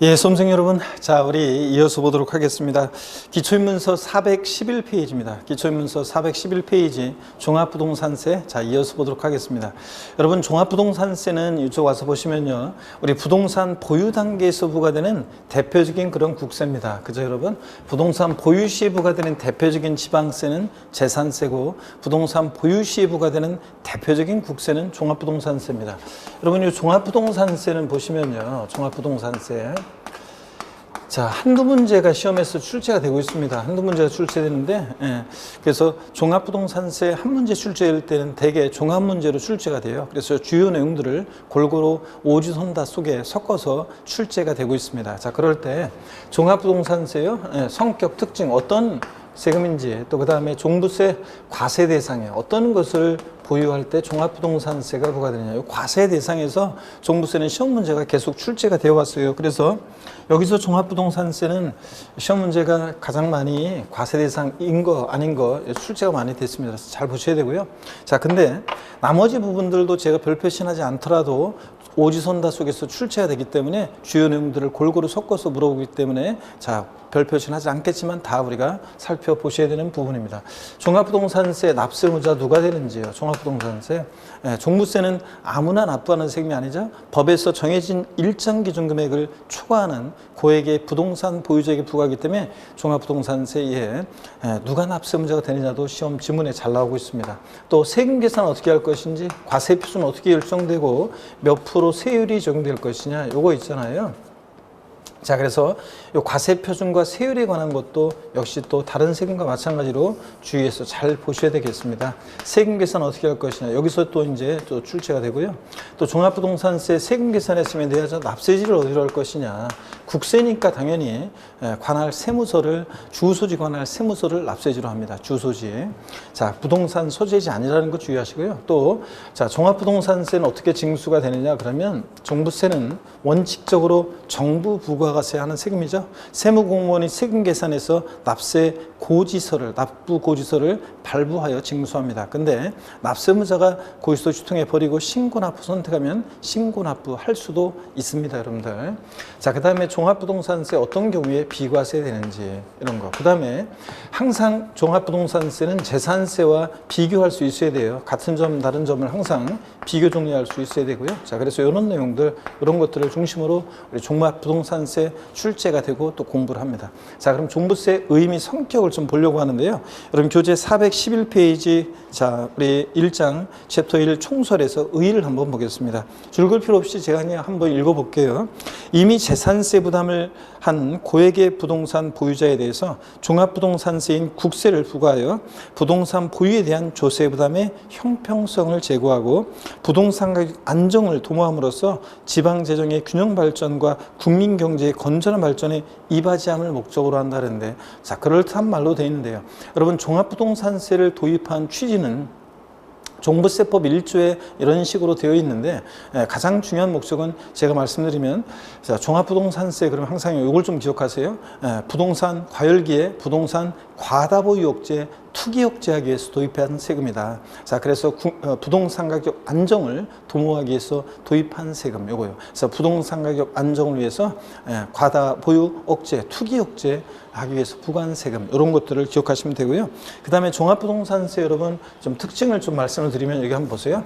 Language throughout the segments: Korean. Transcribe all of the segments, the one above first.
예, 수험생 여러분, 자, 우리 이어서 보도록 하겠습니다. 기초인문서 411페이지입니다. 기초인문서 411페이지 종합부동산세, 자, 이어서 보도록 하겠습니다. 여러분, 종합부동산세는 이쪽 와서 보시면요, 우리 부동산 보유 단계에서 부과되는 대표적인 그런 국세입니다. 그죠, 여러분? 부동산 보유 시에 부과되는 대표적인 지방세는 재산세고, 부동산 보유 시에 부과되는 대표적인 국세는 종합부동산세입니다. 여러분, 이 종합부동산세는 보시면요, 종합부동산세. 자, 한두 문제가 시험에서 출제가 되고 있습니다. 한두 문제가 출제되는데, 그래서 종합부동산세 한 문제 출제할 때는 대개 종합문제로 출제가 돼요. 그래서 주요 내용들을 골고루 오지선다 속에 섞어서 출제가 되고 있습니다. 자, 그럴 때 종합부동산세요, 성격 특징, 어떤 세금인지, 또 그 다음에 종부세 과세 대상에 어떤 것을 보유할 때 종합부동산세가 부과되느냐. 이 과세 대상에서 종부세는 시험 문제가 계속 출제가 되어 왔어요. 그래서 여기서 종합부동산세는 시험 문제가 가장 많이 과세 대상인 거 아닌 거 출제가 많이 됐습니다. 그래서 잘 보셔야 되고요. 자, 근데 나머지 부분들도 제가 별표시하지 않더라도 오지선다 속에서 출제가 되기 때문에 주요 내용들을 골고루 섞어서 물어보기 때문에 자, 별표시는 하지 않겠지만 다 우리가 살펴보셔야 되는 부분입니다. 종합부동산세 납세의무자 누가 되는지요? 종합부동산세. 종부세는 아무나 납부하는 세금이 아니죠. 법에서 정해진 일정 기준 금액을 초과하는 고액의 부동산 보유자에게 부과하기 때문에 종합부동산세에 누가 납세의무자가 되느냐도 시험 지문에 잘 나오고 있습니다. 또 세금 계산은 어떻게 할 것인지, 과세 표준은 어떻게 결정되고 몇 프로 세율이 적용될 것이냐, 요거 있잖아요. 자, 그래서 이 과세 표준과 세율에 관한 것도 역시 또 다른 세금과 마찬가지로 주의해서 잘 보셔야 되겠습니다. 세금 계산 어떻게 할 것이냐, 여기서 또 이제 또 출제가 되고요. 또 종합부동산세 세금 계산했으면 내야죠. 납세지를 어디로 할 것이냐. 국세니까 당연히 관할 세무서를, 주소지 관할 세무서를 납세지로 합니다. 주소지. 자, 부동산 소재지 아니라는 거 주의하시고요. 또, 자, 종합부동산세는 어떻게 징수가 되느냐, 그러면 종부세는 원칙적으로 정부 부가가세 하는 세금이죠. 세무공무원이 세금 계산에서 납세 고지서를, 납부 고지서를 발부하여 징수합니다. 근데 납세의무자가 고지서 주통해 버리고 신고납부 선택하면 신고납부할 수도 있습니다, 여러분들. 자, 그 다음에 종합부동산세 어떤 경우에 비과세 되는지 이런 거. 그 다음에 항상 종합부동산세는 재산세와 비교할 수 있어야 돼요. 같은 점, 다른 점을 항상 비교 정리할 수 있어야 되고요. 자, 그래서 이런 내용들, 이런 것들을 중심으로 우리 종합부동산세 출제가 되고 또 공부를 합니다. 자, 그럼 종부세 의미, 성격을 좀 보려고 하는데요. 여러분 교재 411페이지, 자, 우리 1장 챕터 1 총설에서 의의를 한번 보겠습니다. 줄글 필요 없이 제가 그냥 한번 읽어볼게요. 이미 재산세 부담을 한 고액의 부동산 보유자에 대해서 종합부동산세인 국세를 부과하여 부동산 보유에 대한 조세 부담의 형평성을 제고하고 부동산 가격 안정을 도모함으로써 지방 재정의 균형 발전과 국민 경제의 건전한 발전에 이바지함을 목적으로 한다는데, 자, 그럴듯한 말로 되어 있는데요. 여러분, 종합부동산세를 도입한 취지는 종부세법 1조에 이런 식으로 되어 있는데, 가장 중요한 목적은 제가 말씀드리면, 자, 종합부동산세, 그러면 항상 이걸 좀 기억하세요. 부동산 과열기에 부동산 과다보유 억제, 투기 억제하기 위해서 도입한 세금이다. 자, 그래서 부동산 가격 안정을 도모하기 위해서 도입한 세금, 요거요. 그래서 부동산 가격 안정을 위해서 과다보유 억제, 투기 억제 하기 위해서 부과한 세금, 이런 것들을 기억하시면 되고요. 그 다음에 종합부동산세, 여러분 좀 특징을 좀 말씀을 드리면 여기 한번 보세요.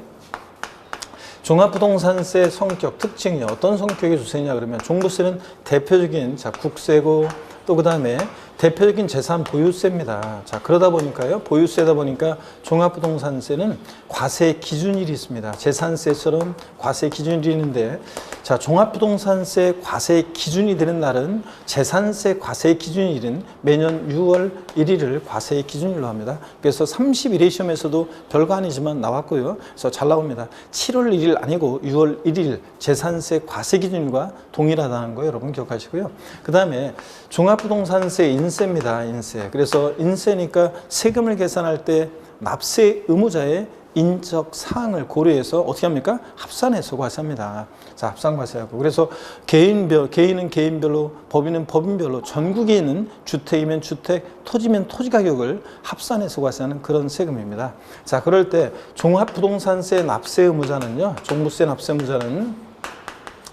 종합부동산세 성격, 특징이 어떤 성격의 주세냐 그러면 종부세는 대표적인, 자, 국세고, 또 그 다음에 대표적인 재산 보유세입니다. 자, 그러다 보니까요, 보유세다 보니까 종합부동산세는 과세 기준일이 있습니다. 재산세처럼 과세 기준일이 있는데, 자, 종합부동산세 과세 기준이 되는 날은 재산세 과세 기준일은 매년 6월 1일을 과세 기준일로 합니다. 그래서 31회 시험에서도 별거 아니지만 나왔고요. 그래서 잘 나옵니다. 7월 1일 아니고 6월 1일 재산세 과세 기준일과 동일하다는 거 여러분 기억하시고요. 그 다음에 종합부동산세 인세입니다. 인세. 그래서 인세니까 세금을 계산할 때 납세 의무자의 인적 사항을 고려해서 어떻게 합니까? 합산해서 과세합니다. 자, 합산 과세하고. 그래서 개인은 개인별로, 법인은 법인별로, 전국에 있는 주택이면 주택, 토지면 토지 가격을 합산해서 과세하는 그런 세금입니다. 자, 그럴 때 종합부동산세 납세 의무자는요, 종부세 납세 의무자는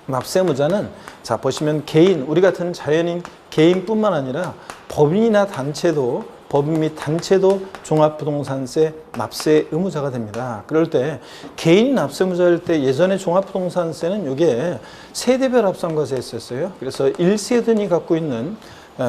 납세무자는 자 보시면 개인, 우리 같은 자연인 개인뿐만 아니라 법인이나 단체도 법인 및 단체도 종합부동산세 납세 의무자가 됩니다. 그럴 때 개인 납세무자일 때 예전에 종합부동산세는 이게 세대별 합산과세였었어요. 그래서 1세든이 갖고 있는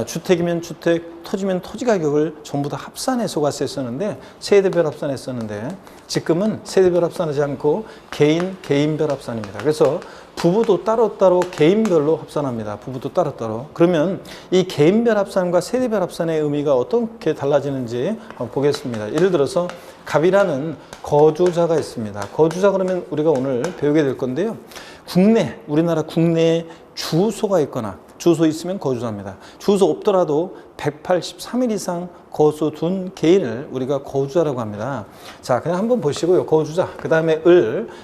주택이면 주택, 토지면 토지 가격을 전부 다 합산해서 과세했었는데 세대별 합산했었는데 지금은 세대별 합산하지 않고 개인별 합산입니다. 그래서 부부도 따로따로 개인별로 합산합니다. 부부도 따로따로. 그러면 이 개인별 합산과 세대별 합산의 의미가 어떻게 달라지는지 한번 보겠습니다. 예를 들어서 갑이라는 거주자가 있습니다. 거주자 그러면 우리가 오늘 배우게 될 건데요. 우리나라 국내에 주소가 있거나 주소 있으면 거주자입니다. 주소 없더라도 183일 이상 거주 둔 개인을 우리가 거주자라고 합니다. 자, 그냥 한번 보시고요. 거주자, 그 다음에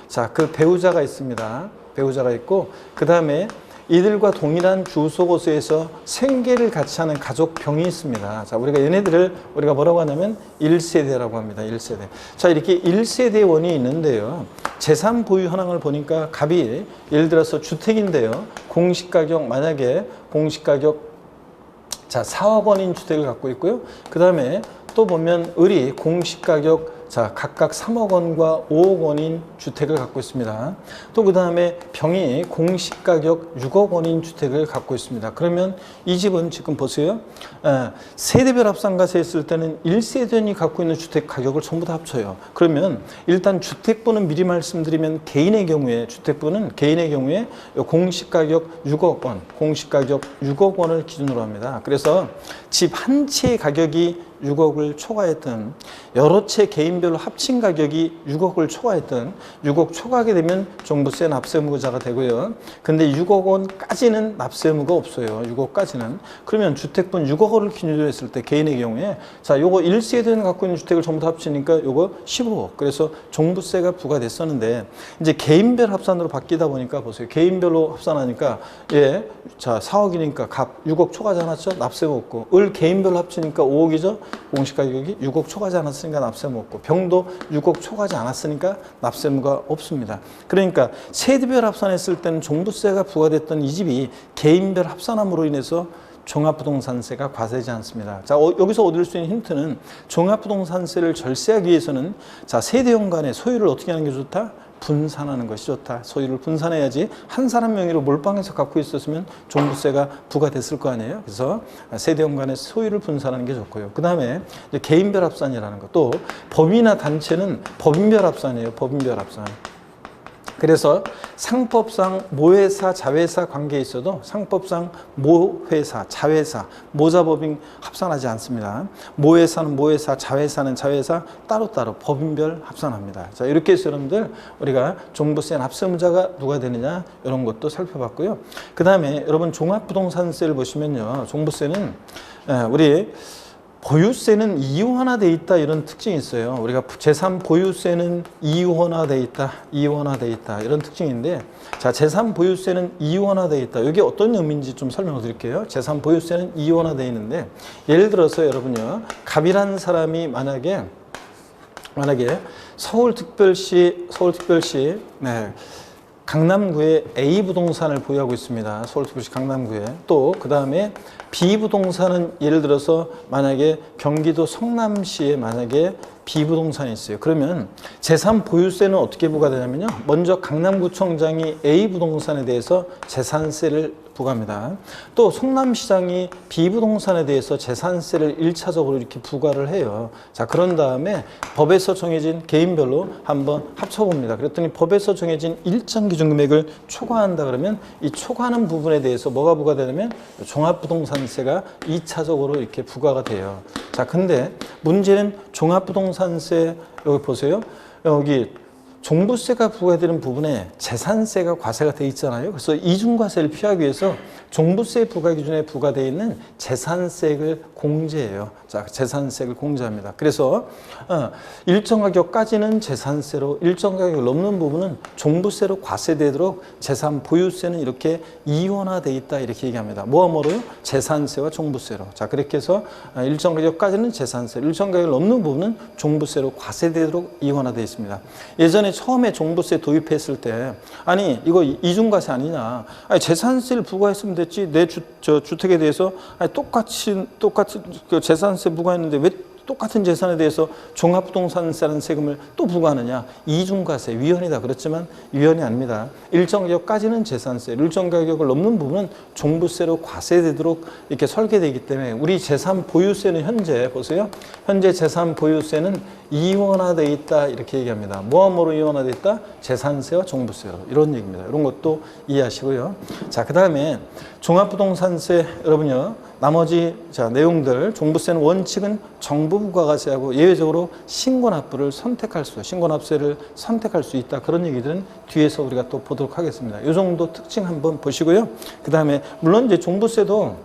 자, 그 배우자가 있습니다. 배우자가 있고, 그 다음에 이들과 동일한 주소 곳에서 생계를 같이 하는 가족병이 있습니다. 자, 얘네들을 우리가 뭐라고 하냐면 1세대라고 합니다. 1세대. 자, 이렇게 1세대원이 있는데요. 재산 보유 현황을 보니까 갑이 예를 들어서 주택인데요. 만약에 공시가격 자, 4억 원인 주택을 갖고 있고요. 그 다음에 또 보면 을이 공시가격 자, 각각 3억 원과 5억 원인 주택을 갖고 있습니다. 또 그 다음에 병이 공시가격 6억 원인 주택을 갖고 있습니다. 그러면 이 집은 지금 보세요. 세대별 합산과세 했을 때는 1세대원이 갖고 있는 주택 가격을 전부 다 합쳐요. 그러면 일단 주택부는 미리 말씀드리면 주택부는 개인의 경우에 공시가격 6억 원을 기준으로 합니다. 그래서 집 한 채의 가격이 6억을 초과했던 여러 채 개인별로 합친 가격이 6억을 초과했던 6억 초과하게 되면 종부세 납세 의무자가 되고요. 근데 6억 원까지는 납세 의무가 없어요. 6억까지는. 그러면 주택분 6억 원을 기준으로 했을 때 개인의 경우에 자, 요거 1세대는 갖고 있는 주택을 전부 다 합치니까 요거 15억. 그래서 종부세가 부과됐었는데 이제 개인별 합산으로 바뀌다 보니까 보세요. 개인별로 합산하니까 자, 4억이니까 갑 6억 초과하지 않았죠? 납세 없고. 을 개인별로 합치니까 5억이죠? 공시가격이 6억 초과하지 않았으니까 납세 없고, 병도 6억 초과하지 않았으니까 납세 의무가 없습니다. 그러니까 세대별 합산했을 때는 종부세가 부과됐던 이 집이 개인별 합산함으로 인해서 종합부동산세가 과세되지 않습니다. 자, 여기서 얻을 수 있는 힌트는 종합부동산세를 절세하기 위해서는 자, 세대원 간의 소유를 어떻게 하는 게 좋다? 분산하는 것이 좋다. 소유를 분산해야지 한 사람 명의로 몰빵해서 갖고 있었으면 종부세가 부과됐을 거 아니에요. 그래서 세대원 간의 소유를 분산하는 게 좋고요. 그 다음에 개인별 합산이라는 것. 또 법인이나 단체는 법인별 합산이에요. 법인별 합산. 그래서 상법상 모회사, 자회사 관계에 있어도 상법상 모회사, 자회사, 모자법인 합산하지 않습니다. 모회사는 모회사, 자회사는 자회사 따로따로 법인별 합산합니다. 자, 이렇게 해서 여러분들 우리가 종부세 납세의무자가 누가 되느냐 이런 것도 살펴봤고요. 그 다음에 여러분 종합부동산세를 보시면요. 종부세는 우리 보유세는 이원화되어 있다 이런 특징이 있어요. 우리가 재산 보유세는 이원화되어 있다 이런 특징인데 자, 재산 보유세는 이원화되어 있다. 이게 어떤 의미인지 좀 설명을 드릴게요. 재산 보유세는 이원화되어 있는데 예를 들어서 여러분요. 갑이라는 사람이 만약에 서울특별시 강남구에 A 부동산을 보유하고 있습니다. 서울특별시 강남구에. 또 그 다음에 B 부동산은 예를 들어서 만약에 경기도 성남시에 만약에 B 부동산이 있어요. 그러면 재산 보유세는 어떻게 부과되냐면요. 먼저 강남구청장이 A 부동산에 대해서 재산세를 부과합니다. 또 성남시장이 B 부동산에 대해서 재산세를 1차적으로 이렇게 부과를 해요. 자, 그런 다음에 법에서 정해진 개인별로 한번 합쳐봅니다. 그랬더니 법에서 정해진 일정 기준 금액을 초과한다 그러면 이 초과하는 부분에 대해서 뭐가 부과되냐면 종합부동산세가 2차적으로 이렇게 부과가 돼요. 자, 근데 문제는 종합부동산세 여기 보세요. 여기 종부세가 부과되는 부분에 재산세가 과세가 돼 있잖아요. 그래서 이중과세를 피하기 위해서 종부세 부과 기준에 부과되어 있는 재산세를 공제해요. 자, 재산세를 공제합니다. 그래서 일정 가격까지는 재산세로, 일정 가격을 넘는 부분은 종부세로 과세되도록 재산 보유세는 이렇게 이원화돼 있다 이렇게 얘기합니다. 뭐와 뭐로요? 재산세와 종부세로. 자, 그렇게 해서 일정 가격까지는 재산세, 일정 가격을 넘는 부분은 종부세로 과세되도록 이원화돼 있습니다. 예전에 처음에 종부세 도입했을 때 아니 이거 이중과세 아니냐, 아니 재산세를 부과했으면 됐지, 내 주택에 대해서 아니 똑같이 그 재산세 부과했는데 왜 똑같은 재산에 대해서 종합부동산세라는 세금을 또 부과하느냐. 이중과세, 위헌이다 그렇지만 위헌이 아닙니다. 일정 가격까지는 재산세, 일정 가격을 넘는 부분은 종부세로 과세되도록 이렇게 설계되기 때문에 우리 재산 보유세는 현재 보세요. 현재 재산 보유세는 이원화되어 있다 이렇게 얘기합니다. 뭐하뭐로 이원화되어 있다? 재산세와 종부세로, 이런 얘기입니다. 이런 것도 이해하시고요. 자, 그 다음에 종합부동산세 여러분요, 나머지 내용들, 종부세는 원칙은 정부 부가가세하고 예외적으로 신고납부를 신고납세를 선택할 수 있다, 그런 얘기들은 뒤에서 우리가 또 보도록 하겠습니다. 이 정도 특징 한번 보시고요. 그 다음에 물론 이제 종부세도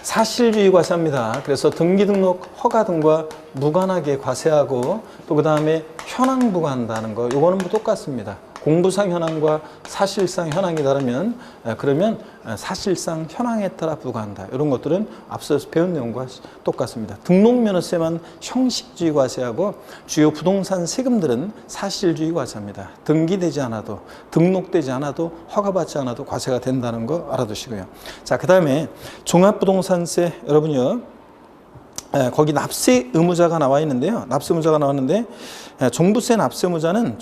사실주의 과세합니다. 그래서 등기 등록 허가 등과 무관하게 과세하고, 또 그 다음에 현황 부과한다는 거, 요거는 뭐 똑같습니다. 공부상 현황과 사실상 현황이 다르면 그러면 사실상 현황에 따라 부과한다. 이런 것들은 앞서서 배운 내용과 똑같습니다. 등록면허세만 형식주의 과세하고 주요 부동산 세금들은 사실주의 과세합니다. 등기되지 않아도, 등록되지 않아도, 허가받지 않아도 과세가 된다는 거 알아두시고요. 자, 그 다음에 종합부동산세 여러분요, 거기 납세 의무자가 나와 있는데요. 납세 의무자가 나왔는데 종부세 납세 의무자는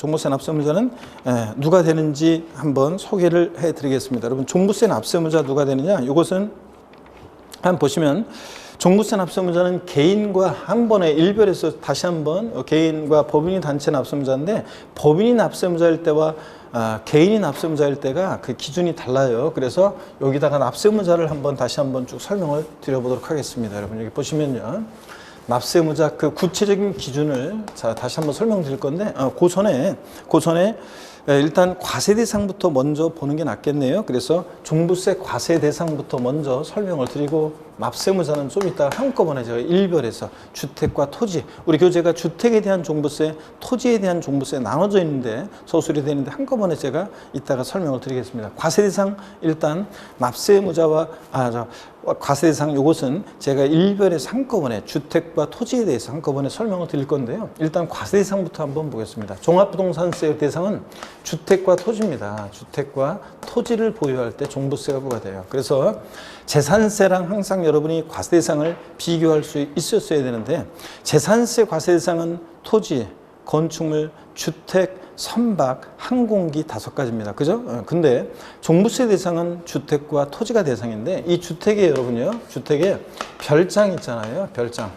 누가 되는지 한번 소개를 해드리겠습니다. 여러분, 종부세 납세 의무자 누가 되느냐? 이것은 한번 보시면 종부세 납세 의무자는 개인과 한 번에 일별해서 다시 한번 개인과 법인이 단체 납세 의무자인데, 법인이 납세 의무자일 때와 개인이 납세 의무자일 때가 그 기준이 달라요. 그래서 여기다가 납세 의무자를 다시 한번 쭉 설명을 드려보도록 하겠습니다. 여러분, 여기 보시면요, 납세 의무자 그 구체적인 기준을 다시 한번 설명드릴 건데, 그 전에 일단 과세 대상부터 먼저 보는 게 낫겠네요. 그래서 종부세 과세 대상부터 먼저 설명을 드리고, 납세 의무자는 좀 이따 한꺼번에 제가 일별해서 주택과 토지, 우리 교재가 주택에 대한 종부세, 토지에 대한 종부세 나눠져 있는데, 서술이 되는데 한꺼번에 제가 이따가 설명을 드리겠습니다. 과세 대상 일단 납세 의무자와 과세 대상 요것은 제가 일별해서 한꺼번에 주택과 토지에 대해서 한꺼번에 설명을 드릴 건데요. 일단 과세 대상부터 한번 보겠습니다. 종합부동산세 대상은 주택과 토지입니다. 주택과 토지를 보유할 때 종부세가 부과돼요. 그래서 재산세랑 항상 여러분이 과세 대상을 비교할 수 있었어야 되는데, 재산세 과세 대상은 토지, 건축물, 주택, 선박, 항공기 5가지입니다. 그죠? 근데 종부세 대상은 주택과 토지가 대상인데, 이 주택에 여러분요, 주택에 별장 있잖아요. 별장.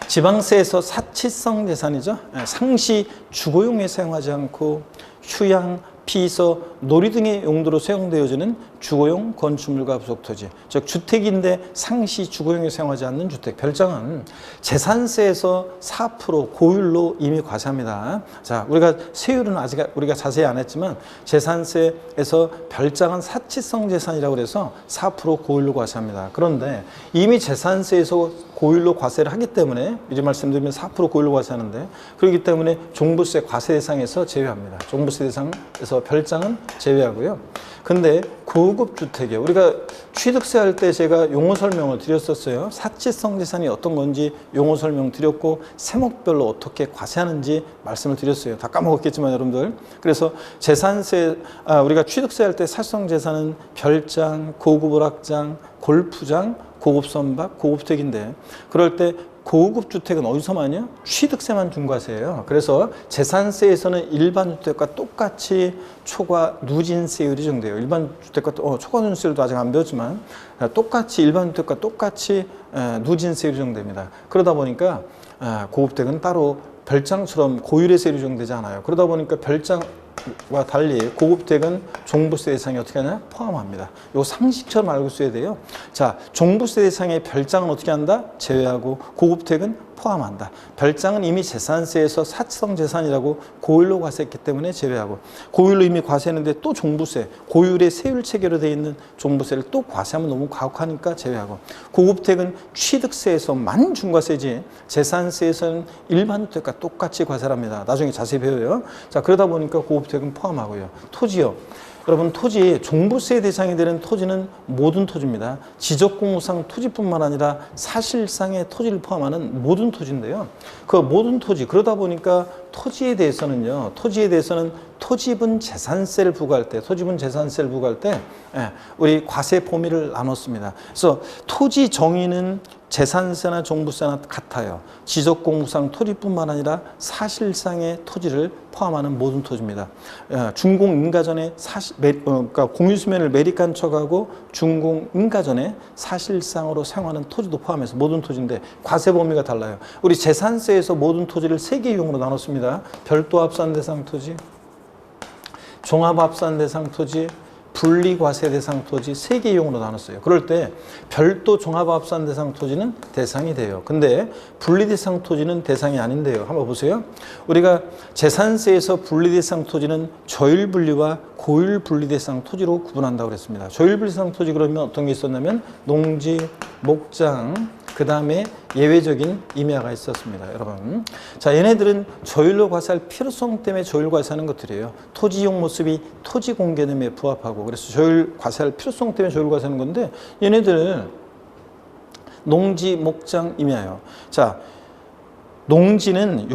지방세에서 사치성 재산이죠. 상시 주거용에 사용하지 않고 휴양, 피서, 놀이 등의 용도로 사용되어지는 주거용 건축물과 부속토지, 즉 주택인데 상시 주거용에 사용하지 않는 주택, 별장은 재산세에서 4% 고율로 이미 과세합니다. 자, 우리가 세율은 아직 우리가 자세히 안 했지만 재산세에서 별장은 사치성 재산이라고 그래서 4% 고율로 과세합니다. 그런데 이미 재산세에서 고율로 과세를 하기 때문에, 이제 말씀드리면 4% 고율로 과세하는데, 그렇기 때문에 종부세 과세 대상에서 제외합니다. 종부세 대상에서 별장은 제외하고요. 근데 고급 주택에 우리가 취득세 할 때 제가 용어 설명을 드렸었어요. 사치성 재산이 어떤 건지 용어 설명 드렸고, 세목별로 어떻게 과세하는지 말씀을 드렸어요. 다 까먹었겠지만 여러분들. 그래서 재산세, 우리가 취득세 할 때 사치성 재산은 별장, 고급 오락장, 골프장, 고급 선박, 고급주택인데, 그럴 때 고급 주택은 어디서만요? 취득세만 중과세예요. 그래서 재산세에서는 일반 주택과 똑같이 초과 누진세율이 적용돼요. 일반 주택과 초과 누진세율도 아직 안 배웠지만 똑같이 일반 주택과 똑같이 누진세율이 적용됩니다. 그러다 보니까 고급주택은 따로 별장처럼 고율의 세율이 적용되지 않아요. 그러다 보니까 별장과 달리 고급주택은 종부세 대상이 어떻게 하냐? 포함합니다. 이거 상식처럼 알고 있어야 돼요. 자, 종부세 대상의 별장은 어떻게 한다? 제외하고 고급주택은 포함한다. 별장은 이미 재산세에서 사치성 재산이라고 고율로 과세했기 때문에 제외하고, 고율로 이미 과세했는데 또 종부세, 고율의 세율 체계로 되어 있는 종부세를 또 과세하면 너무 가혹하니까 제외하고, 고급주택은 취득세에서만 중과세지 재산세에서는 일반 주택과 똑같이 과세를 합니다. 나중에 자세히 배워요. 자, 그러다 보니까 고급주택은 포함하고요. 토지요. 여러분, 토지, 종부세 대상이 되는 토지는 모든 토지입니다. 지적공무상 토지뿐만 아니라 사실상의 토지를 포함하는 모든 토지인데요. 그 모든 토지, 그러다 보니까 토지에 대해서는 토지분 재산세를 부과할 때, 우리 과세 범위를 나눴습니다. 그래서 토지 정의는 재산세나 종부세나 같아요. 지적공무상 토지뿐만 아니라 사실상의 토지를 포함하는 모든 토지입니다. 준공인가전에 그러니까 공유수면을 매립간척하고 준공인가전에 사실상으로 사용하는 토지도 포함해서 모든 토지인데 과세 범위가 달라요. 우리 재산세에서 모든 토지를 3개 유형으로 나눴습니다. 별도 합산 대상 토지, 종합 합산 대상 토지, 분리과세 대상 토지 3개 유형으로 나눴어요. 그럴 때 별도 종합합산 대상 토지는 대상이 돼요. 근데 분리대상 토지는 대상이 아닌데요. 한번 보세요. 우리가 재산세에서 분리대상 토지는 저율분리와 고율분리대상 토지로 구분한다고 그랬습니다. 저율분리대상 토지 그러면 어떤 게 있었냐면 농지, 목장, 그 다음에 예외적인 임야가 있었습니다. 여러분, 자, 얘네들은 저율로 과세할 필요성 때문에 저율 과세하는 것들이에요. 토지 이용 모습이 토지 공개념에 부합하고, 그래서 저율 과세할 필요성 때문에 저율 과세하는 건데, 얘네들 농지, 목장, 임야예요. 자, 농지는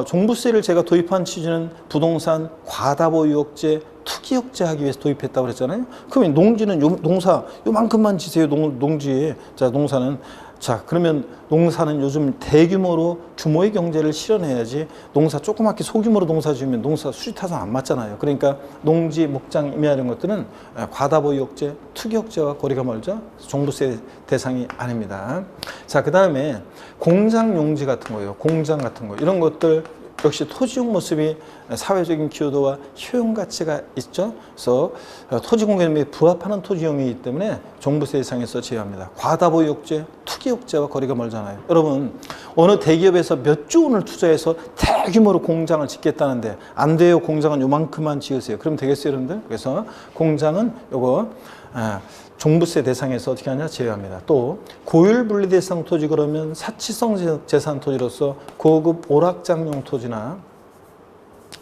종부세를 제가 도입한 취지는 부동산 과다보유억제, 투기억제하기 위해서 도입했다고 그랬잖아요. 그러면 농지는 농사 요만큼만 지세요. 농지에. 자, 농사는. 자, 그러면 농사는 요즘 대규모로 규모의 경제를 실현해야지 농사 조그맣게 소규모로 농사 지으면 농사 수지타산 안 맞잖아요. 그러니까 농지, 목장, 임야 이런 것들은 과다보유억제, 투기억제와 거리가 멀죠. 종부세 대상이 아닙니다. 자, 그 다음에 공장 용지 같은 거예요. 공장 같은 거. 이런 것들 역시 토지용 모습이 사회적인 기여도와 효용 가치가 있죠. 그래서 토지 공개념에 부합하는 토지용이기 때문에 종부세 대상에서 제외합니다. 과다보유억제, 투기억제와 거리가 멀잖아요. 여러분, 어느 대기업에서 몇 조 원을 투자해서 대규모로 공장을 짓겠다는데 안 돼요. 공장은 요만큼만 지으세요. 그럼 되겠어요, 여러분들? 그래서 공장은 요거 종부세 대상에서 어떻게 하냐 제외합니다. 또 고율분리 대상 토지 그러면 사치성 재산 토지로서 고급 오락장용 토지나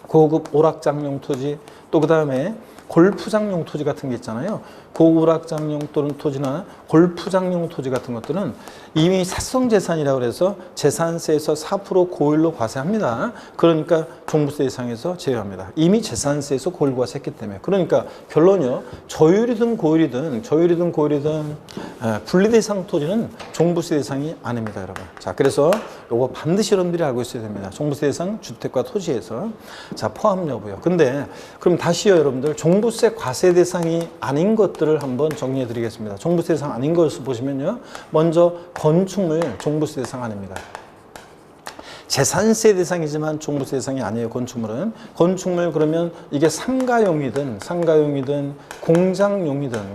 고급 오락장용 토지, 또 그 다음에 골프장용 토지 같은 게 있잖아요. 고오락장용 또는 토지나 골프장용 토지 같은 것들은 이미 사성재산이라고 해서 재산세에서 4% 고율로 과세합니다. 그러니까 종부세 대상에서 제외합니다. 이미 재산세에서 고율 과세했기 때문에. 그러니까 결론이요. 저율이든 고율이든 분리대상 토지는 종부세 대상이 아닙니다, 여러분. 자, 그래서 요거 반드시 여러분들이 알고 있어야 됩니다. 종부세 대상 주택과 토지에서. 자, 포함 여부요. 근데 그럼 다시요, 여러분들. 종부세 과세 대상이 아닌 것들을 한번 정리해 드리겠습니다. 종부세 대상 아닌 것을 보시면요. 먼저 건축물 종부세 대상 아닙니다. 재산세 대상이지만 종부세 대상이 아니에요. 건축물은. 건축물 그러면 이게 상가용이든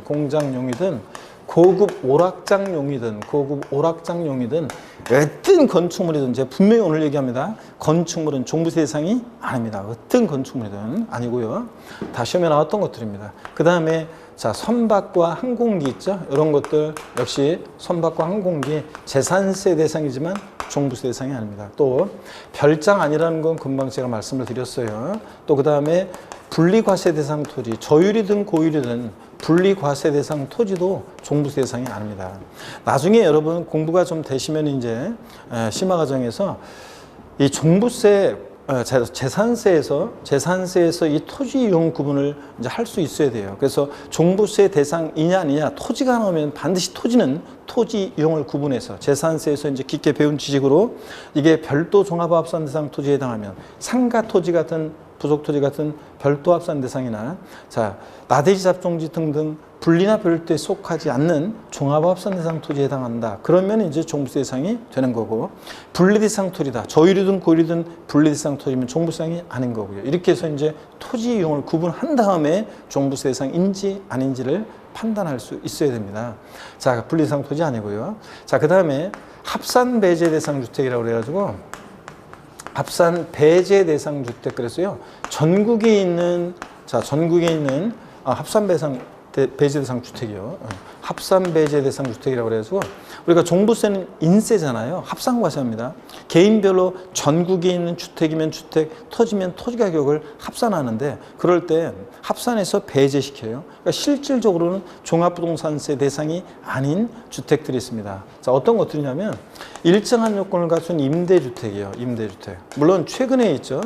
공장용이든 고급 오락장용이든 어떤 건축물이든 제가 분명히 오늘 얘기합니다. 건축물은 종부세 대상이 아닙니다. 어떤 건축물이든 아니고요. 다 시험에 나왔던 것들입니다. 그 다음에 자, 선박과 항공기 있죠? 이런 것들 역시 선박과 항공기 재산세 대상이지만 종부세 대상이 아닙니다. 또 별장 아니라는 건 금방 제가 말씀을 드렸어요. 또 그 다음에 분리과세 대상 토지, 저율이든 고율이든 분리과세 대상 토지도 종부세 대상이 아닙니다. 나중에 여러분 공부가 좀 되시면 이제 심화 과정에서 이 종부세 재산세에서 이 토지 이용 구분을 이제 할 수 있어야 돼요. 그래서 종부세 대상이냐 아니냐 토지가 나오면 반드시 토지는 토지 이용을 구분해서 재산세에서 이제 깊게 배운 지식으로 이게 별도 종합합산 대상 토지에 해당하면 상가 토지 같은 부속 토지 같은 별도 합산 대상이나 자 나대지 잡종지 등등 분리나 별도에 속하지 않는 종합합산 대상 토지에 해당한다. 그러면 이제 종부세 대상이 되는 거고 분리대상 토지다. 저율이든 고율이든 분리대상 토지면 종부세 대상이 아닌 거고요. 이렇게 해서 이제 토지 이용을 구분한 다음에 종부세 대상인지 아닌지를 판단할 수 있어야 됩니다. 자, 분리대상 토지 아니고요. 자, 그 다음에 합산 배제 대상 주택이라고 그래가지고 합산 배제 대상 주택 그랬어요. 전국에 있는 합산 배상 배제 대상 주택이요. 합산 배제 대상 주택이라고 그래서 우리가 종부세는 인세잖아요. 합산과세입니다. 개인별로 전국에 있는 주택이면 주택, 토지면 토지 가격을 합산하는데 그럴 때 합산해서 배제시켜요. 그러니까 실질적으로는 종합부동산세 대상이 아닌 주택들이 있습니다. 자, 어떤 것들이냐면 일정한 요건을 갖춘 임대주택이에요. 임대주택. 물론 최근에 있죠.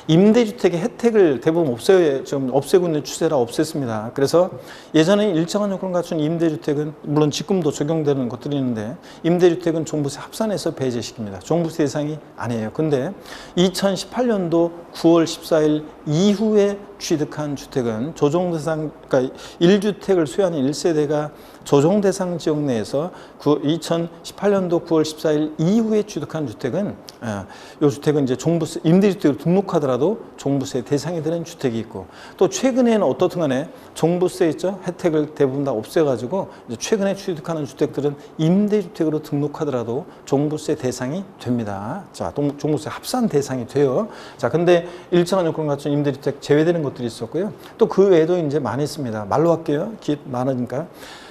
임대주택의 혜택을 대부분 지금 없애고 있는 추세라 없앴습니다. 그래서 예전에 일정한 요건을 갖춘 임대주택은 물론 지금도 적용되는 것들이 있는데 임대주택은 종부세 합산해서 배제시킵니다. 종부세 대상이 아니에요. 근데 2018년도 9월 14일 이후에 취득한 주택은 조정대상, 그러니까 1주택을 소유하는 1세대가 조정대상 지역 내에서 2018년도 9월 14일 이후에 취득한 주택은 이 주택은 이제 종부세, 임대주택으로 등록하더라도 종부세 대상이 되는 주택이 있고 또 최근에는 어떻든 간에 종부세 있죠? 혜택을 대부분 다 없애가지고 이제 최근에 취득하는 주택들은 임대주택으로 등록하더라도 종부세 대상이 됩니다. 자, 종부세 합산 대상이 돼요. 자, 근데 일정한 요건 갖춘 임대주택 제외되는 것들이 있었고요. 또 그 외에도 이제 많이 있습니다. 말로 할게요. 많으니까.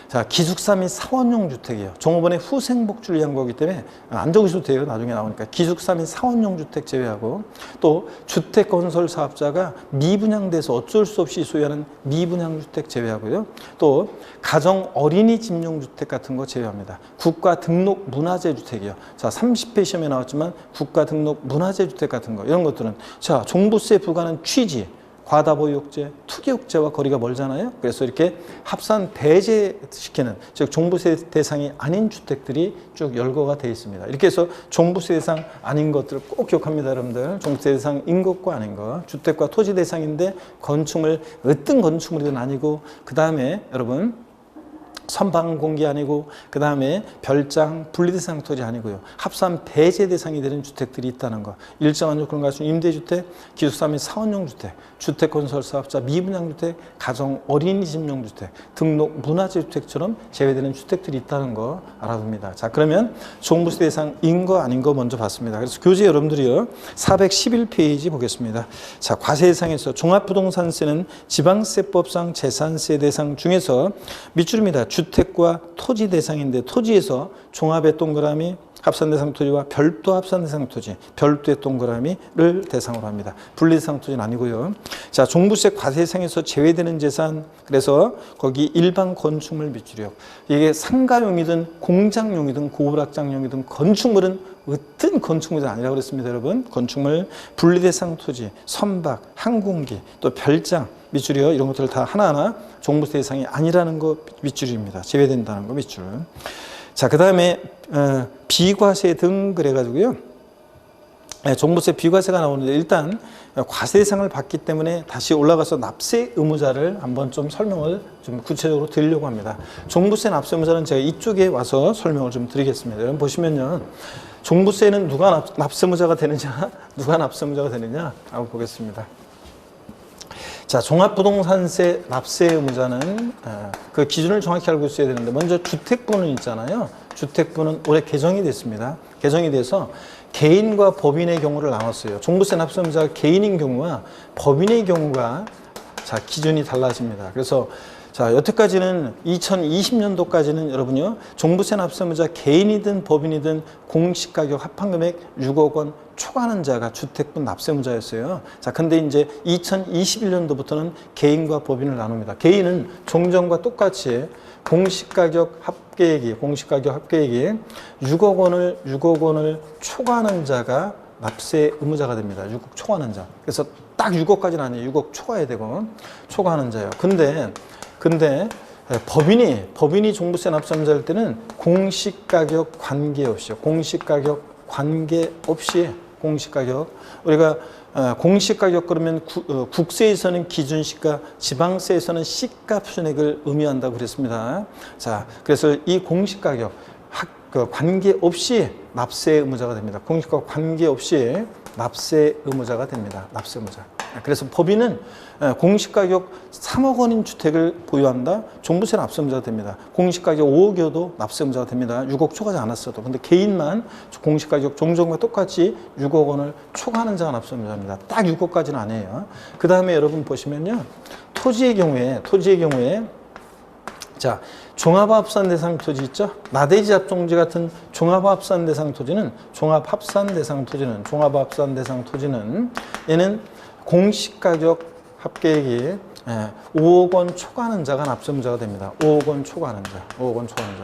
자, 기숙사 및 사원용 주택이에요. 종업원의 후생복지를 위한 거기 때문에 안 적으셔도 돼요. 나중에 나오니까. 기숙사 및 사원용 주택 제외하고 또 주택건설 사업자가 미분양돼서 어쩔 수 없이 소유하는 미분양 주택 제외하고요. 또 가정 어린이 집용 주택 같은 거 제외합니다. 국가 등록 문화재 주택이요. 자, 30회 시험에 나왔지만 국가 등록 문화재 주택 같은 거 이런 것들은 자, 종부세 부과는 취지 과다보유욕제, 투기욕제와 거리가 멀잖아요. 그래서 이렇게 합산 배제시키는 즉 종부세 대상이 아닌 주택들이 쭉 열거가 되어 있습니다. 이렇게 해서 종부세 대상 아닌 것들을 꼭 기억합니다, 여러분들. 종부세 대상인 것과 아닌 것, 주택과 토지 대상인데 건축물 어떤 건축물이든 아니고 그 다음에 여러분 선방 공기 아니고 그 다음에 별장 분리대상 토지 아니고요. 합산 배제 대상이 되는 주택들이 있다는 거. 일정한 요건을 갖춘 임대주택, 기숙사 및 사원용 주택, 주택건설사업자 미분양주택, 가정 어린이집용 주택, 등록 문화재 주택처럼 제외되는 주택들이 있다는 거 알아둡니다. 자, 그러면 종부세 대상인 거 아닌 거 먼저 봤습니다. 그래서 교재 여러분들이요 411페이지 보겠습니다. 자, 과세 대상에서 종합부동산세는 지방세법상 재산세 대상 중에서 밑줄입니다. 주택과 토지 대상인데 토지에서 종합의 동그라미 합산 대상 토지와 별도 합산 대상 토지, 별도의 동그라미를 대상으로 합니다. 분리 대상 토지는 아니고요. 자, 종부세 과세 대상에서 제외되는 재산, 그래서 거기 일반 건축물 밑줄이요. 이게 상가용이든 공장용이든 고불악장용이든 건축물은 어떤 건축물이 아니라고 그랬습니다, 여러분. 건축물, 분리 대상 토지, 선박, 항공기, 또 별장, 밑줄이요. 이런 것들 다 하나하나 종부세 대상이 아니라는 거 밑줄입니다. 제외된다는 거 밑줄. 자, 그 다음에 비과세 등 그래가지고요. 종부세 비과세가 나오는데 일단 과세 대상을 받기 때문에 다시 올라가서 납세 의무자를 한번 좀 설명을 좀 구체적으로 드리려고 합니다. 종부세 납세 의무자는 제가 이쪽에 와서 설명을 좀 드리겠습니다. 여러분 보시면요. 종부세는 누가 납세 의무자가 되느냐, 누가 납세 의무자가 되느냐 한번 보겠습니다. 자, 종합부동산세 납세 의무자는 그 기준을 정확히 알고 있어야 되는데 먼저 주택부는 있잖아요. 주택부는 올해 개정이 됐습니다. 개정이 돼서 개인과 법인의 경우를 나눴어요. 종부세 납세 의무자가 개인인 경우와 법인의 경우가 자, 기준이 달라집니다. 그래서 자, 여태까지는 2020년도까지는 여러분요. 종부세 납세 의무자 개인이든 법인이든 공시가격 합판금액 6억 원 초과하는 자가 주택부 납세 의무자였어요. 자, 근데 이제 2021년도부터는 개인과 법인을 나눕니다. 개인은 종전과 똑같이 공시가격 합계액이 6억 원을 초과하는 자가 납세 의무자가 됩니다. 6억 초과하는 자. 그래서 딱 6억까지는 아니에요. 6억 초과해야 되고 초과하는 자예요. 근데 법인이 종부세 납세 의무자일 때는 공시가격 관계없이요. 우리가 공시가격 그러면 국세에서는 기준시가, 지방세에서는 시가 표준액을 의미한다고 그랬습니다. 자, 그래서 이 공시가격 관계없이 납세 의무자가 됩니다. 공시가격 관계없이 납세 의무자가 됩니다. 납세 의무자. 그래서 법인은 공시가격 3억 원인 주택을 보유한다. 종부세 납세 의무자가 됩니다. 공시가격 5억이어도 납세 의무자가 됩니다. 6억 초과하지 않았어도. 근데 개인만 공시가격 종전과 똑같이 6억 원을 초과하는 자가 납세 의무자입니다. 딱 6억까지는 아니에요. 그 다음에 여러분 보시면요. 토지의 경우에 자, 종합합산 대상 토지 있죠? 나대지 잡종지 같은 종합합산 대상 토지는 얘는 공시가격 합계액이 5억 원 초과하는 자가 납세의무자가 됩니다. 5억 원 초과하는 자.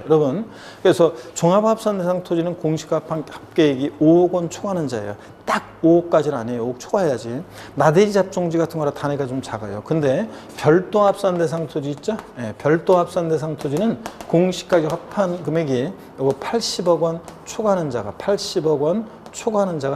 여러분, 그래서 종합합산 대상 토지는 공시가합계액이 5억 원 초과하는 자예요. 딱 5억까지는 아니에요. 5억 초과해야지. 나대지 잡종지 같은 거라 단위가 좀 작아요. 근데 별도 합산 대상 토지 있죠? 별도 합산 대상 토지는 공시가격 합한 금액이 이거 80억 원 초과하는 자가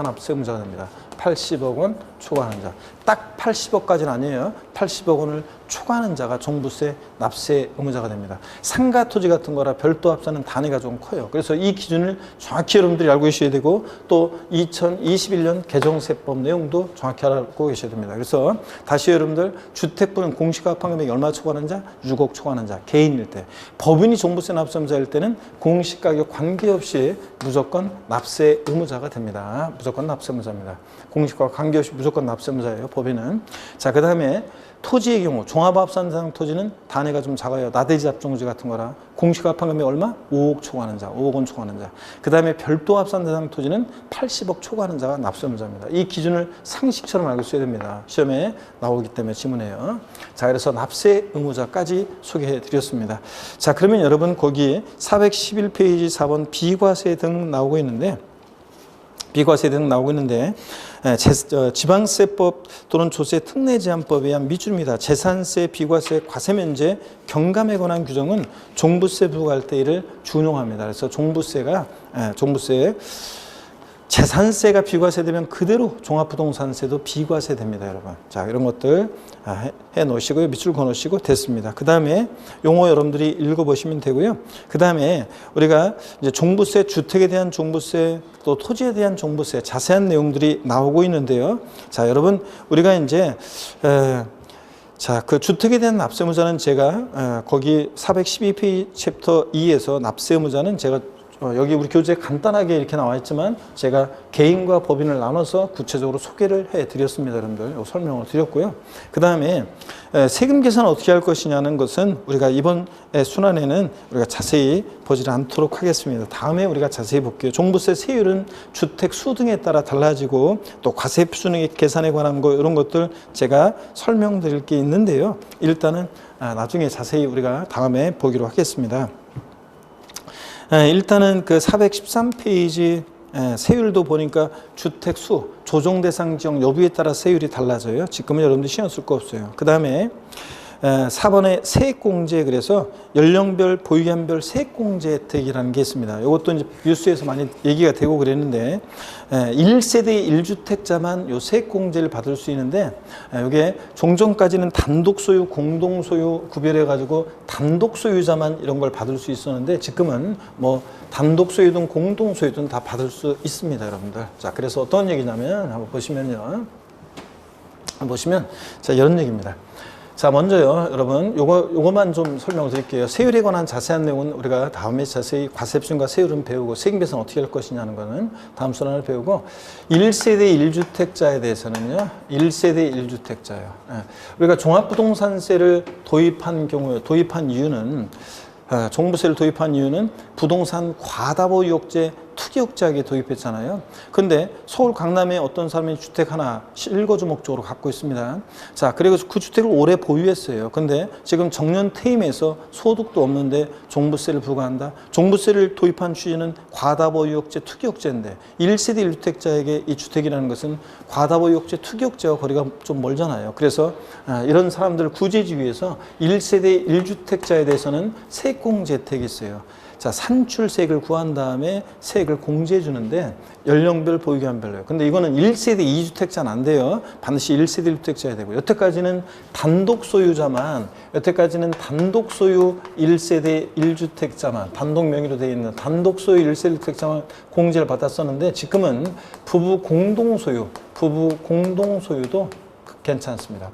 납세의무자가 됩니다. 80억 원 초과하는 자. 딱 80억까지는 아니에요. 80억 원을 초과하는 자가 종부세 납세 의무자가 됩니다. 상가 토지 같은 거라 별도 합산은 단위가 좀 커요. 그래서 이 기준을 정확히 여러분들이 알고 계셔야 되고 또 2021년 개정세법 내용도 정확히 알고 계셔야 됩니다. 그래서 다시 여러분들 주택부는 공시가 합한 금액이 얼마 초과하는 자? 6억 초과하는 자. 개인일 때. 법인이 종부세 납세 의무자일 때는 공시가격 관계없이 무조건 납세 의무자가 됩니다. 무조건 납세 의무자입니다. 공시가 관계없이 무조건 납세 의무자예요. 법인은. 자, 그 다음에 토지의 경우 종합합산 대상 토지는 단위가 좀 작아요. 나대지 잡종지 같은 거라 공시가 합한 금액이 얼마? 5억 초과하는 자, 5억 원 초과하는 자. 그 다음에 별도 합산 대상 토지는 80억 초과하는 자가 납세 의무자입니다. 이 기준을 상식처럼 알고 있어야 됩니다. 시험에 나오기 때문에 지문에요. 자, 그래서 납세 의무자까지 소개해 드렸습니다. 자, 그러면 여러분 거기 411페이지 4번 비과세 등 나오고 있는데 지방세법 또는 조세 특례 제한법에 의한 미주입니다. 재산세, 비과세, 과세면제, 경감에 관한 규정은 종부세 부과할 때 이를 준용합니다. 그래서 종부세 재산세가 비과세되면 그대로 종합부동산세도 비과세됩니다, 여러분. 자, 이런 것들 해 놓으시고요. 밑줄 그어 놓으시고 됐습니다. 그 다음에 용어 여러분들이 읽어보시면 되고요. 그 다음에 우리가 이제 종부세, 주택에 대한 종부세, 또 토지에 대한 종부세 자세한 내용들이 나오고 있는데요. 자, 여러분 우리가 이제 그 주택에 대한 납세 의무자는 제가 거기 412페이지 챕터 2에서 납세 의무자는 제가 여기 우리 교재에 간단하게 이렇게 나와 있지만 제가 개인과 법인을 나눠서 구체적으로 소개를 해드렸습니다. 여러분들 설명을 드렸고요. 그 다음에 세금 계산 어떻게 할 것이냐는 것은 우리가 이번 순환에는 우리가 자세히 보지 않도록 하겠습니다. 다음에 우리가 자세히 볼게요. 종부세 세율은 주택 수 등에 따라 달라지고 또 과세 표준액 계산에 관한 거 이런 것들 제가 설명드릴 게 있는데요. 일단은 나중에 자세히 우리가 다음에 보기로 하겠습니다. 일단은 그 413페이지 세율도 보니까 주택 수, 조정 대상 지역 여부에 따라 세율이 달라져요. 지금은 여러분들 신경 쓸 거 없어요. 그 다음에 4번에 세액공제, 그래서 연령별, 보유기한별 세액공제 혜택이라는 게 있습니다. 이것도 이제 뉴스에서 많이 얘기가 되고 그랬는데 1세대 1주택자만 요 세액공제를 받을 수 있는데 이게 종전까지는 단독소유, 공동소유 구별해가지고 단독소유자만 이런 걸 받을 수 있었는데 지금은 뭐 단독소유든 공동소유든 다 받을 수 있습니다, 여러분들. 자, 그래서 어떤 얘기냐면 한번 보시면요. 자, 이런 얘기입니다. 자, 먼저요, 여러분, 요거만 좀 설명을 드릴게요. 세율에 관한 자세한 내용은 우리가 다음에 자세히 과세 표준과 세율은 배우고 세금 계산 어떻게 할 것이냐는 거는 다음 순환을 배우고 1세대 1주택자에 대해서는요, 1세대 1주택자요. 우리가 종합부동산세를 도입한 이유는 종부세를 도입한 이유는 부동산 과다보 유혹제, 투기역제하게 도입했잖아요. 근데 서울 강남에 어떤 사람이 주택 하나 실거주 목적으로 갖고 있습니다. 자, 그래서 그 주택을 오래 보유했어요. 근데 지금 정년 퇴임해서 소득도 없는데 종부세를 부과한다. 종부세를 도입한 취지는 과다보 유혹제, 투기역제인데 1세대 1주택자에게 이 주택이라는 것은 과다보 유혹제, 투기역제와 거리가 좀 멀잖아요. 그래서 이런 사람들을 구제하기 위해서 1세대 1주택자에 대해서는 세액공제 혜택이 있어요. 자, 산출세액을 구한 다음에 세액을 공제해 주는데 연령별, 보유기한별로요. 근데 이거는 1세대 2주택자는 안 돼요. 반드시 1세대 1주택자야 되고 여태까지는 단독 소유 1세대 1주택자만 단독 명의로 되어 있는 단독 소유 1세대 1주택자만 공제를 받았었는데 지금은 부부 공동소유도 괜찮습니다.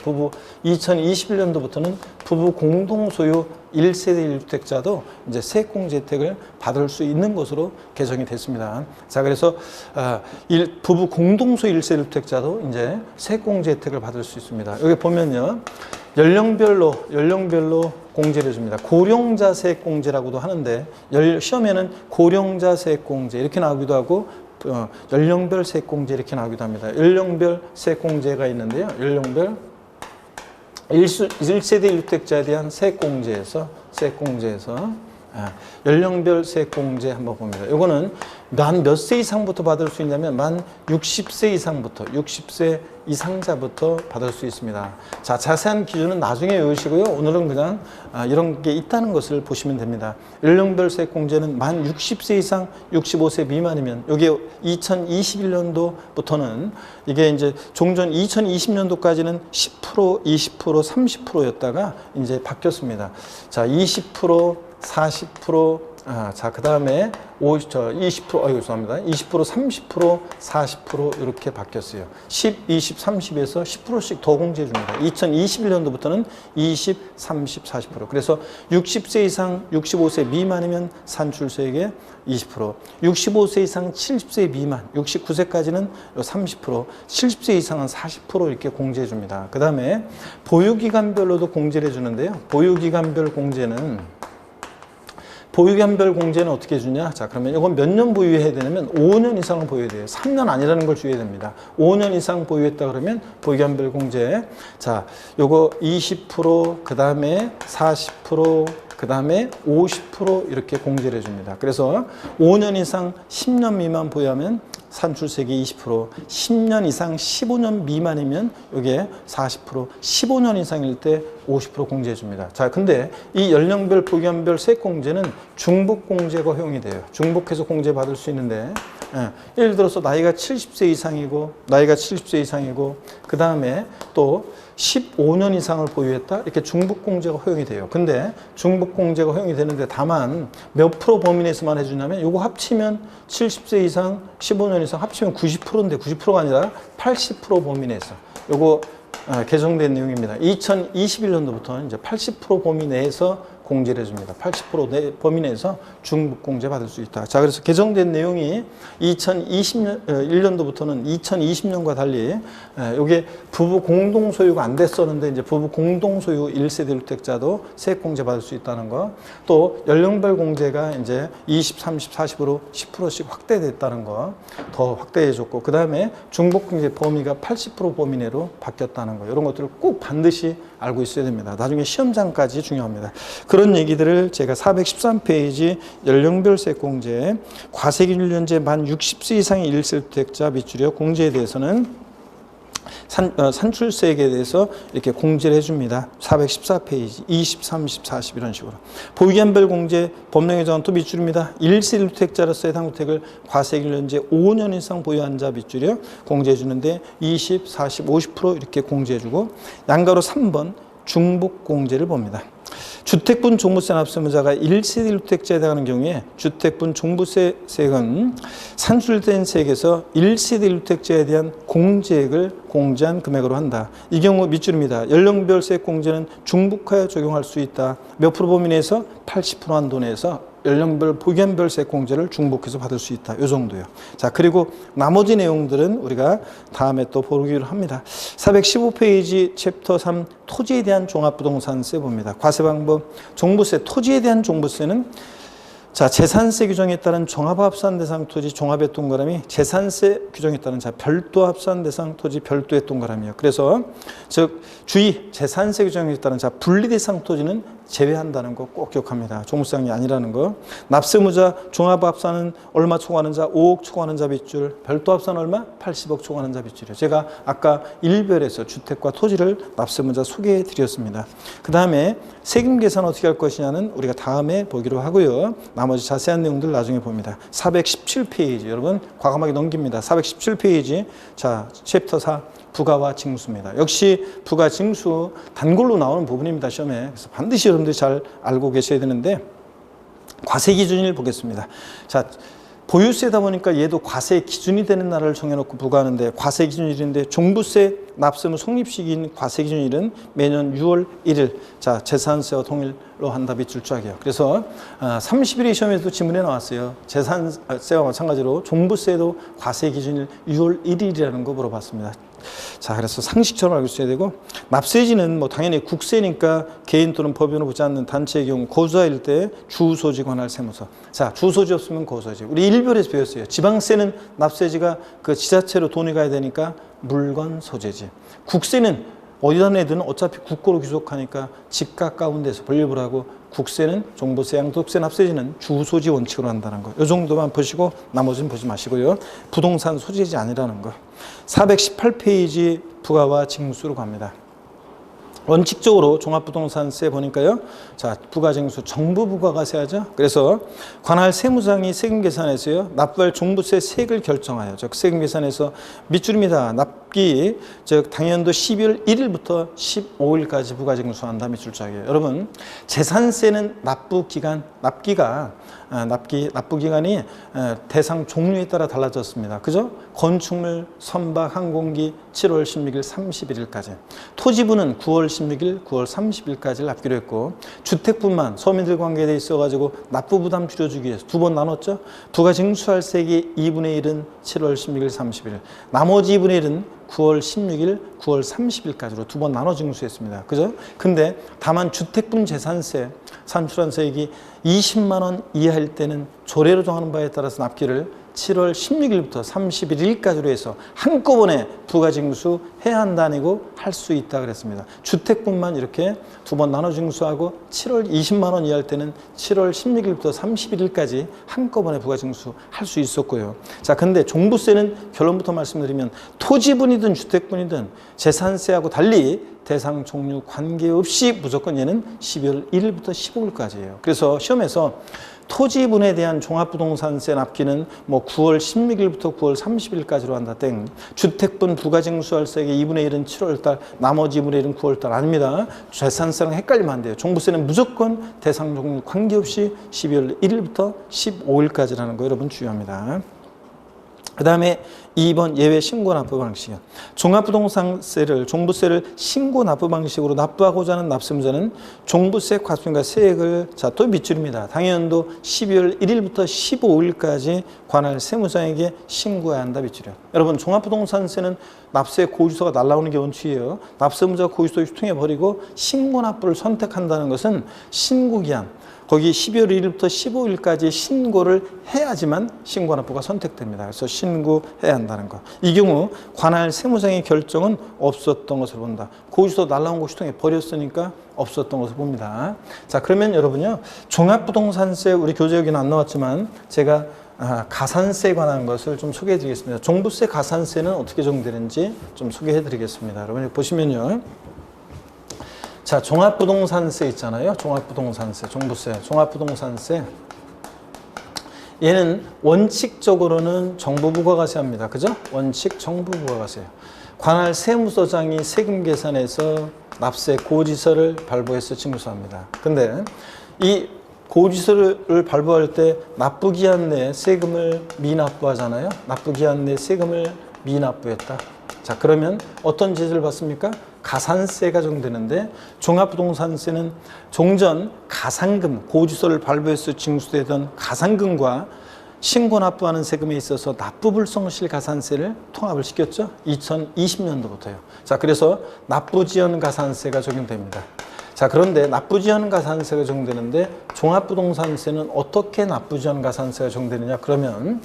2021년도부터는 부부 공동소유 1세대 1주택자도 이제 세액공제 혜택을 받을 수 있는 것으로 개정이 됐습니다. 자, 그래서 부부 공동소유 1세대 1주택자도 이제 세액공제 혜택을 받을 수 있습니다. 여기 보면요. 연령별로 공제를 줍니다. 고령자 세액공제라고도 하는데 시험에는 고령자 세액공제 이렇게 나오기도 하고 연령별 세액공제 이렇게 나오기도 합니다. 연령별 세액공제가 있는데요. 연령별 1세대 1주택자에 대한 세액공제에서 연령별 세액공제 한번 봅니다. 이거는 만 몇 세 이상부터 받을 수 있냐면 만 60세 이상부터 60세 이상자부터 받을 수 있습니다. 자, 자세한 기준은 나중에 외우시고요. 오늘은 그냥 이런 게 있다는 것을 보시면 됩니다. 연령별 세액공제는 만 60세 이상 65세 미만이면 이게 2021년도부터는 이게 이제 종전 2020년도까지는 10%, 20%, 30%였다가 이제 바뀌었습니다. 자, 20%, 40%, 자, 그 다음에 20%, 30%, 40% 이렇게 바뀌었어요. 10, 20, 30에서 10%씩 더 공제해 줍니다. 2021년도부터는 20, 30, 40%. 그래서 60세 이상 65세 미만이면 산출세액의 20%, 65세 이상 70세 미만, 69세까지는 30%, 70세 이상은 40% 이렇게 공제해 줍니다. 그 다음에 보유기간별로도 공제를 해주는데요. 보유기간별 공제는 어떻게 해주냐? 자, 그러면 이건 몇 년 보유해야 되냐면 5년 이상을 보유해야 돼요. 3년 아니라는 걸 주의해야 됩니다. 5년 이상 보유했다 그러면 보유기간별 공제. 자, 요거 20%, 그 다음에 40%, 그 다음에 50% 이렇게 공제를 해줍니다. 그래서 5년 이상 10년 미만 보유하면 산출세액이 20%, 10년 이상 15년 미만이면 이게 40%, 15년 이상일 때 50% 공제해 줍니다. 자, 근데 이 연령별 보유기간별 세액공제는 중복공제가 허용이 돼요. 중복해서 공제받을 수 있는데 예를 들어서 나이가 70세 이상이고 그 다음에 또 15년 이상을 보유했다 이렇게 중복공제가 허용이 돼요. 근데 중복공제가 허용이 되는데 다만 몇 프로 범위 내에서만 해주냐면 요거 합치면 70세 이상 15년 이상 합치면 90%인데 90%가 아니라 80% 범위 내에서 요거 개정된 내용입니다. 2021년도부터는 이제 80% 범위 내에서 공제를 해줍니다. 80% 범위 내에서 중복공제 받을 수 있다. 자, 그래서 개정된 내용이 2021년도부터는 2020년과 달리 이게 부부 공동 소유가 안 됐었는데 이제 부부 공동 소유 1세대 1주택자도 세액공제 받을 수 있다는 거. 또 연령별 공제가 이제 20, 30, 40으로 10%씩 확대됐다는 거. 더 확대해 줬고 그 다음에 중복공제 범위가 80% 범위 내로 바뀌었다는 거. 이런 것들을 꼭 반드시 알고 있어야 됩니다. 나중에 시험장까지 중요합니다. 그런 얘기들을 제가 413페이지 연령별 세액공제 과세기준연제 만 60세 이상의 1세대주택자 빗줄여 공제에 대해서는 산출세액에 대해서 이렇게 공제를 해줍니다. 414페이지 20, 30, 40 이런 식으로. 보유기간별 공제 법령에 정한 또 밑줄입니다. 1세 1주택자로서 해당 주택을 과세기준연제 5년 이상 보유한 자 밑줄여 공제해 주는데 20, 40, 50% 이렇게 공제해주고 양가로 3번 중복공제를 봅니다. 주택분 종부세 납세의무자가 1세대 1주택자에 해당하는 경우에 주택분 종부세 세액은 산출된 세액에서 1세대 1주택자에 대한 공제액을 공제한 금액으로 한다. 이 경우 밑줄입니다. 연령별 세액 공제는 중복하여 적용할 수 있다. 몇 프로 범위 내에서 80% 한도 내에서 연령별 보유기간별 세액 공제를 중복해서 받을 수 있다. 이 정도요. 자, 그리고 나머지 내용들은 우리가 다음에 또 보기로 합니다. 415페이지 챕터 3 토지에 대한 종합부동산세 봅니다. 과세 방법, 종부세, 토지에 대한 종부세는 자, 재산세 규정에 따른 종합합산 대상 토지 종합의 동그라미, 재산세 규정에 따른 자 별도 합산 대상 토지 별도의 동그라미요. 그래서 즉 주의 재산세 규정에 따른 자 분리 대상 토지는 제외한다는 거 꼭 기억합니다. 종부세항이 아니라는 거. 납세의무자 종합합산은 얼마 초과하는 자 5억 초과하는 자 빗줄, 별도 합산 얼마 80억 초과하는 자 빗줄이요. 제가 아까 일별에서 주택과 토지를 납세의무자 소개해 드렸습니다. 그 다음에 세금 계산 어떻게 할 것이냐는 우리가 다음에 보기로 하고요. 나머지 자세한 내용들 나중에 봅니다. 417페이지 여러분 과감하게 넘깁니다. 417페이지 자 챕터 4 부가와 징수입니다. 역시 부가 징수 단골로 나오는 부분입니다. 시험에. 그래서 반드시 여러분들이 잘 알고 계셔야 되는데 과세 기준을 보겠습니다. 자, 보유세다 보니까 얘도 과세 기준이 되는 날을 정해놓고 부과하는데 과세 기준일인데 종부세 납세무 성립시기인 과세 기준일은 매년 6월 1일. 자, 재산세와 동일로 한다 밑줄 쫙이요. 그래서 30일의 시험에도 지문에 나왔어요. 재산세와 마찬가지로 종부세도 과세 기준일 6월 1일이라는 거 물어봤습니다. 자, 그래서 상식처럼 알고 있어야 되고, 납세지는 뭐 당연히 국세니까 개인 또는 법인으로 보지 않는 단체의 경우 고소일 때 주소지 관할 세무서. 자, 주소지 없으면 고소지. 우리 일별에서 배웠어요. 지방세는 납세지가 그 지자체로 돈이 가야 되니까 물건 소재지. 국세는 어디다 내든 어차피 국고로 귀속하니까 집 가까운 데서 분립을 하고, 국세는 종부세, 양도세, 납세지는 주소지 원칙으로 한다는 거. 이 정도만 보시고 나머지는 보지 마시고요. 부동산 소재지 아니라는 거. 418페이지 부가와 징수로 갑니다. 원칙적으로 종합부동산세 보니까요. 자, 부가징수 정부 부가가세 하죠. 그래서 관할 세무장이 세금 계산에서요. 납부할 종부세 세액을 결정하여 즉 세금 계산에서 밑줄입니다. 납기 즉 당연도 12월 1일부터 15일까지 부가징수한다 밑줄 짝이에요. 여러분 재산세는 납부 기간이 대상 종류에 따라 달라졌습니다. 그죠? 건축물, 선박, 항공기 7월 16일, 31일까지. 토지부는 9월 16일, 9월 30일까지를 납기로 했고, 주택분만 서민들 관계에 있어가지고 납부 부담 줄여주기 위해서 두 번 나눴죠. 부가징수할 세액의 2분의 1은 7월 16일, 30일. 나머지 2분의 1은 9월 16일, 9월 30일까지로 두 번 나눠 징수했습니다. 그죠? 근데 다만 주택분 재산세 산출한 세액이 20만 원 이하일 때는 조례로 정하는 바에 따라서 납기를 7월 16일부터 31일까지로 해서 한꺼번에 부가징수 해야 한다니고 할 수 있다 그랬습니다. 주택분만 이렇게 두 번 나눠 징수하고 7월 20만 원 이하일 때는 7월 16일부터 31일까지 한꺼번에 부가징수 할 수 있었고요. 자, 근데 종부세는 결론부터 말씀드리면 토지분이든 주택분이든 재산세하고 달리 대상 종류 관계없이 무조건 얘는 12월 1일부터 15일까지예요. 그래서 시험에서 토지분에 대한 종합부동산세 납기는 뭐 9월 16일부터 9월 30일까지로 한다 땡. 주택분 부가징수할 세액의 2분의 1은 7월달, 나머지 2분의 1은 9월달 아닙니다. 재산세랑 헷갈리면 안 돼요. 종부세는 무조건 대상 종류 관계없이 12월 1일부터 15일까지라는 거 여러분 주의합니다. 그 다음에 2번 예외 신고 납부 방식이요. 종합부동산세를 종부세를 신고 납부 방식으로 납부하고자 하는 납세무자는 종부세 과세금과 세액을 자 또 밑줄입니다. 당연도 12월 1일부터 15일까지 관할 세무자에게 신고해야 한다 밑줄이요. 여러분 종합부동산세는 납세 고지서가 날라오는 게 원칙이에요. 납세무자 고지서 유통해 버리고 신고 납부를 선택한다는 것은 신고기한 거기 12월 1일부터 15일까지 신고를 해야지만 신고 납부가 선택됩니다. 그래서 신고해야 한다는 거. 이 경우 관할 세무장의 결정은 없었던 것을 본다. 고지서 날라온 거 휴통해 버렸으니까 없었던 것을 봅니다. 자, 그러면 여러분요. 종합부동산세 우리 교재 여기는 안 나왔지만 제가 가산세에 관한 것을 좀 소개해 드리겠습니다. 종부세 가산세는 어떻게 적용되는지 좀 소개해 드리겠습니다. 여러분 여기 보시면요. 자, 종합부동산세 있잖아요. 종합부동산세, 종부세, 종합부동산세. 얘는 원칙적으로는 정부 부가가세합니다. 그죠? 원칙 정부 부가가세. 관할 세무서장이 세금 계산해서 납세 고지서를 발부해서 징수합니다. 근데 이 고지서를 발부할 때 납부기한 내 세금을 미납부하잖아요. 납부기한 내 세금을 미납부했다. 자, 그러면 어떤 제재를 받습니까? 가산세가 적용되는데 종합부동산세는 종전 가산금, 고지서를 발부해서 징수되던 가산금과 신고 납부하는 세금에 있어서 납부불성실 가산세를 통합을 시켰죠. 2020년도부터요. 자, 그래서 납부지연 가산세가 적용됩니다. 자, 그런데 납부지연 가산세가 적용되는데 종합부동산세는 어떻게 납부지연 가산세가 적용되느냐? 그러면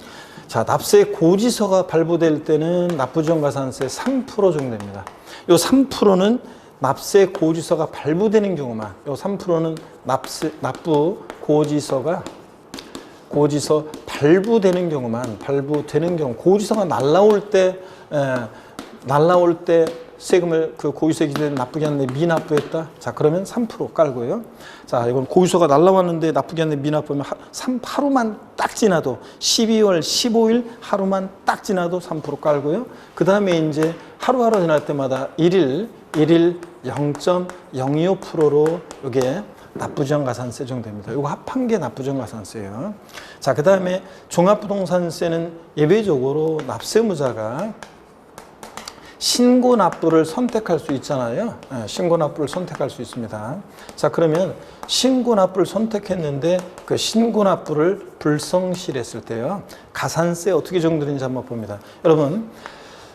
자, 납세 고지서가 발부될 때는 납부지연 가산세 3% 적용됩니다. 이 3%는 납세 고지서가 발부되는 경우만, 이 3%는 납부 고지서 발부되는 경우, 고지서가 날라올 때 세금을 그 고지서 기준에 납부기 한데 미납부했다. 자, 그러면 3% 깔고요. 자, 이건 고지서가 날라왔는데 납부기 한데 미납부하면 하루만 딱 지나도 12월 15일 하루만 딱 지나도 3% 깔고요. 그 다음에 이제 하루하루 지날 때마다 1일 0.025%로 이게 납부지원가산세 정도입니다. 이거 합한 게 납부지원가산세예요. 자, 그 다음에 종합부동산세는 예외적으로 납세무자가 신고납부를 선택할 수 있잖아요. 신고납부를 선택할 수 있습니다. 자, 그러면 신고납부를 선택했는데 그 신고납부를 불성실했을 때요, 가산세 어떻게 적용되는지 한번 봅니다. 여러분,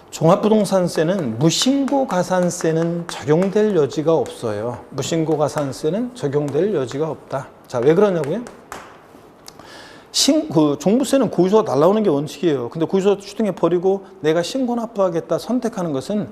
종합부동산세는 무신고가산세는 적용될 여지가 없어요. 무신고가산세는 적용될 여지가 없다. 자, 왜 그러냐고요? 종부세는 고의소가 날라오는 게 원칙이에요. 근데 고의소 추정해 버리고 내가 신고납부하겠다 선택하는 것은,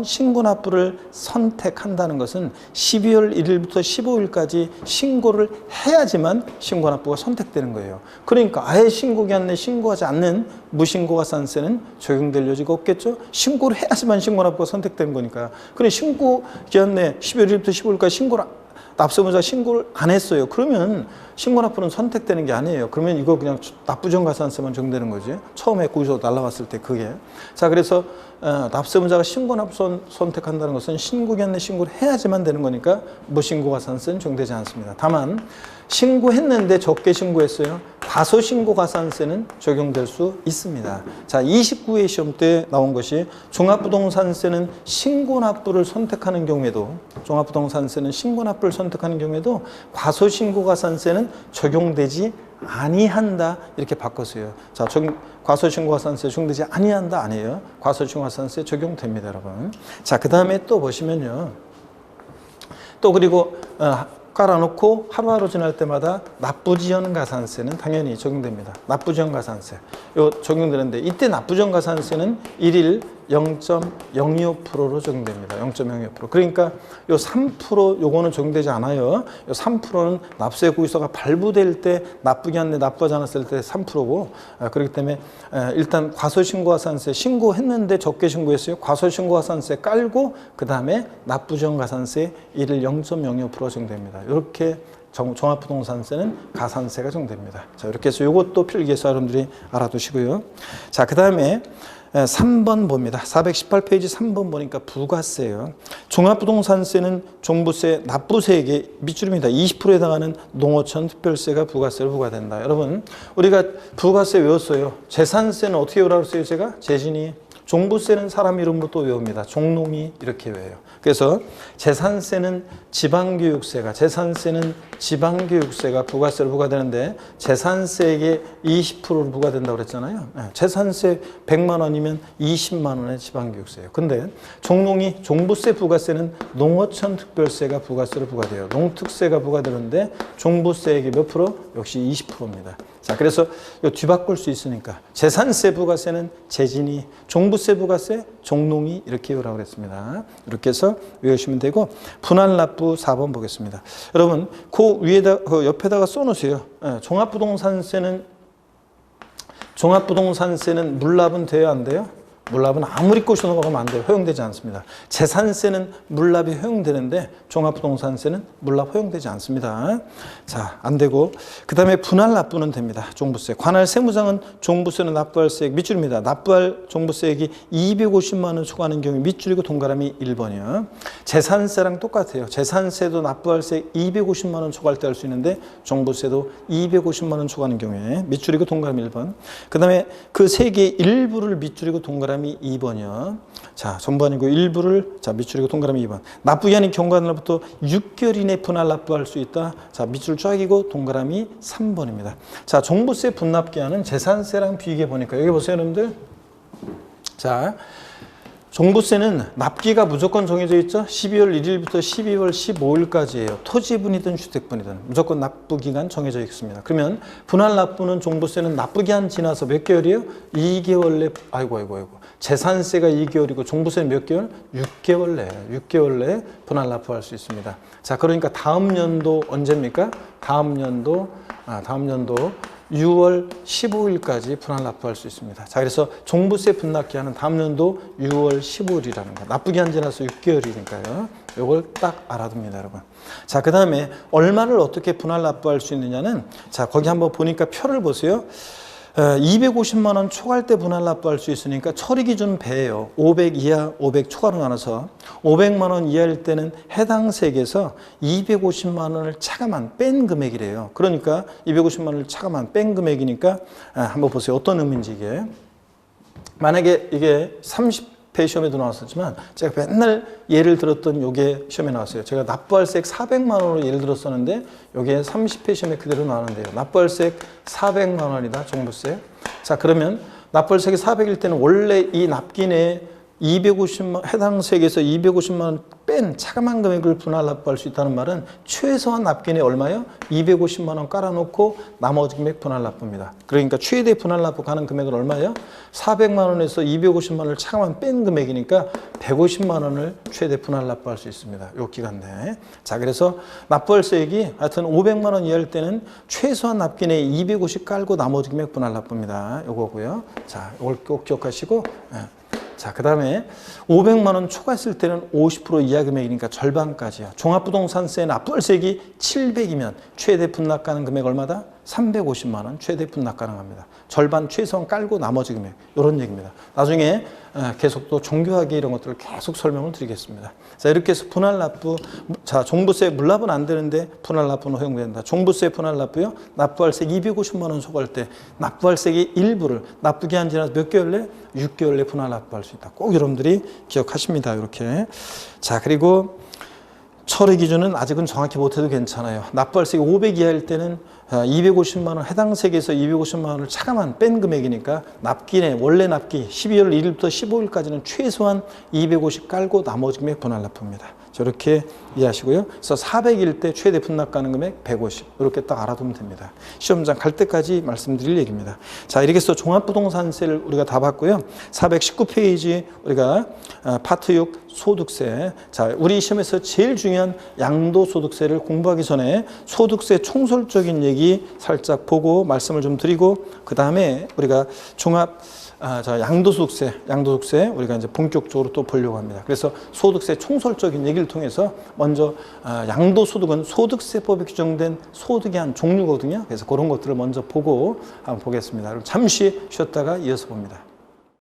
신고납부를 선택한다는 것은 12월 1일부터 15일까지 신고를 해야지만 신고납부가 선택되는 거예요. 그러니까 아예 신고기한 내 신고하지 않는 무신고가산세는 적용될 여지가 없겠죠. 신고를 해야지만 신고납부가 선택되는 거니까. 그런데 신고기한 내 12월 1일부터 15일까지 납세무자가 신고를 안 했어요. 그러면 신고납부는 선택되는 게 아니에요. 그러면 이거 그냥 납부지원가산세만 적용되는 거지. 처음에 고의소 날라왔을 때 그게. 자, 그래서 납세무자가 신고납부 선택한다는 것은 신고기한 내 신고를 해야지만 되는 거니까 무신고가산세는 적용되지 않습니다. 다만 신고했는데 적게 신고했어요. 과소신고가산세는 적용될 수 있습니다. 자, 29회 시험 때 나온 것이 종합부동산세는 신고납부를 선택하는 경우에도, 과소신고가산세는 적용되지 아니한다, 이렇게 바꿨어요. 자, 과소신고가산세 적용되지 아니한다 아니에요. 과소신고가산세 적용됩니다, 여러분. 자, 그 다음에 또 보시면요, 또 그리고 깔아놓고 하루하루 지날 때마다 납부지연가산세는 당연히 적용됩니다. 납부지연가산세 요 적용되는데, 이때 납부지연가산세는 일일 0.02% 적용됩니다. 0.02%. 그러니까 요 3% 요거는 적용되지 않아요. 요 3%는 납세 고의서가 발부될 때 납부기한 내 납부하지 않았을 때 3%고, 그렇기 때문에 일단 과소신고가산세 신고했는데 적게 신고했어요. 과소신고가산세 깔고 그 다음에 납부지연가산세 일일 0.02% 적용됩니다. 이렇게 종합부동산세는 가산세가 적용됩니다. 자, 이렇게 해서 이것도 필기해서 여러분들이 알아두시고요. 자, 그 다음에 3번 봅니다. 418페이지 3번 보니까 부가세예요. 종합부동산세는 종부세, 납부세액의 밑줄입니다. 20%에 해당하는 농어촌 특별세가 부가세로 부과된다. 여러분, 우리가 부가세 외웠어요. 재산세는 어떻게 외우라고 했어요? 제가 재진이. 종부세는 사람 이름으로 또 외웁니다. 종농이 이렇게 외워요. 그래서 재산세는 지방교육세가 부가세로 부과되는데, 재산세액의 20%로 부과된다고 그랬잖아요. 재산세 100만 원이면 20만 원의 지방교육세예요. 근데 종부세 부가세는 농어촌 특별세가 부가세로 부과돼요. 농특세가 부과되는데 종부세액이 몇 프로? 역시 20%입니다. 자, 그래서 이 뒤바꿀 수 있으니까 재산세 부가세는 재진이, 종부세 부가세 종농이 이렇게 외우라고 그랬습니다. 이렇게 해서 외우시면 되고, 분할납부 4번 보겠습니다. 여러분, 그 옆에다가 써놓으세요. 종합부동산세는 물납은 돼야 안 돼요? 물납은 아무리 꼬셔 넣으면 안 돼요. 허용되지 않습니다. 재산세는 물납이 허용되는데 종합부동산세는 물납 허용되지 않습니다. 자, 안 되고, 그 다음에 분할납부는 됩니다. 종부세. 관할 세무장은 종부세는 납부할 세액 밑줄입니다. 납부할 종부세액이 250만 원 초과하는 경우 밑줄이고 동그라미 1번이요. 재산세랑 똑같아요. 재산세도 납부할 세액 250만 원 초과할 때 할 수 있는데 종부세도 250만 원 초과하는 경우에 밑줄이고 동그라미 1번. 그 다음에 그 세 개의 일부를 밑줄이고 동그라미 2번이요. 자, 전반이고 일부를 밑줄이고 동그라미 2번. 납부기한이 경과한 날부터 6개월 이내 분할 납부할 수 있다. 자, 밑줄 쫙이고 동그라미 3번입니다. 자, 종부세 분납기한은 재산세랑 비교해 보니까 여기 보세요, 여러분들. 자, 종부세는 납기가 무조건 정해져 있죠. 12월 1일부터 12월 15일까지예요. 토지분이든 주택분이든 무조건 납부기간 정해져 있습니다. 그러면 분할납부는 종부세는 납부기한 지나서 몇 개월이에요? 2개월 내. 아이고. 재산세가 2개월이고 종부세는 몇 개월? 6개월 내. 6개월 내에 분할납부할 수 있습니다. 자, 그러니까 다음 연도 언제입니까? 다음 연도 6월 15일까지 분할 납부할 수 있습니다. 자, 그래서 종부세 분납기한은 다음 연도 6월 15일이라는 거. 납부기한 지나서 6개월이니까요. 이걸 딱 알아둡니다, 여러분. 자, 그 다음에 얼마를 어떻게 분할 납부할 수 있느냐는, 자, 거기 한번 보니까 표를 보세요. 250만 원 초과할 때 분할 납부할 수 있으니까 처리 기준 배예요. 500 이하, 500 초과로 나눠서 500만 원 이하일 때는 해당 세액에서 250만 원을 차감한 뺀 금액이래요. 그러니까 250만 원을 차감한 뺀 금액이니까 한번 보세요. 어떤 의미인지 이게. 만약에 이게 30회 시험에도 나왔었지만 제가 맨날 예를 들었던 요게 시험에 나왔어요. 제가 납부할세액 400만 원으로 예를 들었었는데 요게 30회 시험에 그대로 나왔는데요. 납부할세액 400만 원이다. 종부세. 자, 그러면 납부할세액이 400일 때는 원래 이 납기내 250만 해당 세액에서 250만 원 뺀 차감한 금액을 분할 납부할 수 있다는 말은 최소한 납기내 얼마요? 250만 원 깔아놓고 나머지 금액 분할 납부입니다. 그러니까 최대 분할 납부 가는 금액은 얼마예요? 400만 원에서 250만 원을 차감한 뺀 금액이니까 150만 원을 최대 분할 납부할 수 있습니다. 요 기간 내에. 자, 그래서 납부할세액이 하여튼 500만 원 이하일 때는 최소한 납기내 250 깔고 나머지 금액 분할 납부입니다. 요거고요. 자, 이걸 꼭 기억하시고. 자, 그 다음에 500만 원 초과했을 때는 50% 이하 금액이니까 절반까지요. 종합부동산세 납부할세액이 700이면 최대 분납 가능 금액 얼마다? 350만 원 최대 분납 가능합니다. 절반 최소한 깔고 나머지 금액 이런 얘기입니다. 나중에 계속 또 정교하게 이런 것들을 계속 설명을 드리겠습니다. 자, 이렇게 해서 분할 납부, 자, 종부세 물납은 안 되는데 분할 납부는 허용된다. 종부세 분할 납부요. 납부할세액 250만 원 초과할 때 납부할세액의 일부를 납부기한 지나서 몇 개월 내? 6개월 내 분할 납부할 수 있다. 꼭 여러분들이 기억하십니다. 이렇게. 자, 그리고 처리 기준은 아직은 정확히 못해도 괜찮아요. 납부할세액이 500 이하일 때는 250만 원, 해당 세액에서 250만 원을 차감한 뺀 금액이니까 납기내, 원래 납기 12월 1일부터 15일까지는 최소한 250 깔고 나머지 금액 분할 납부입니다. 저렇게 이해하시고요. 그래서 400일 때 최대 분납 가능 금액 150 이렇게 딱 알아두면 됩니다. 시험장 갈 때까지 말씀드릴 얘기입니다. 자, 이렇게 해서 종합부동산세를 우리가 다 봤고요. 419페이지 우리가 파트 6 소득세. 자, 우리 시험에서 제일 중요한 양도소득세를 공부하기 전에 소득세 총설적인 얘기 살짝 보고 말씀을 좀 드리고 그 다음에 우리가 자, 양도소득세 우리가 이제 본격적으로 또 보려고 합니다. 그래서 소득세 총설적인 얘기를 통해서 먼저 양도소득은 소득세법에 규정된 소득의 한 종류거든요. 그래서 그런 것들을 먼저 보고 한번 보겠습니다. 그럼 잠시 쉬었다가 이어서 봅니다.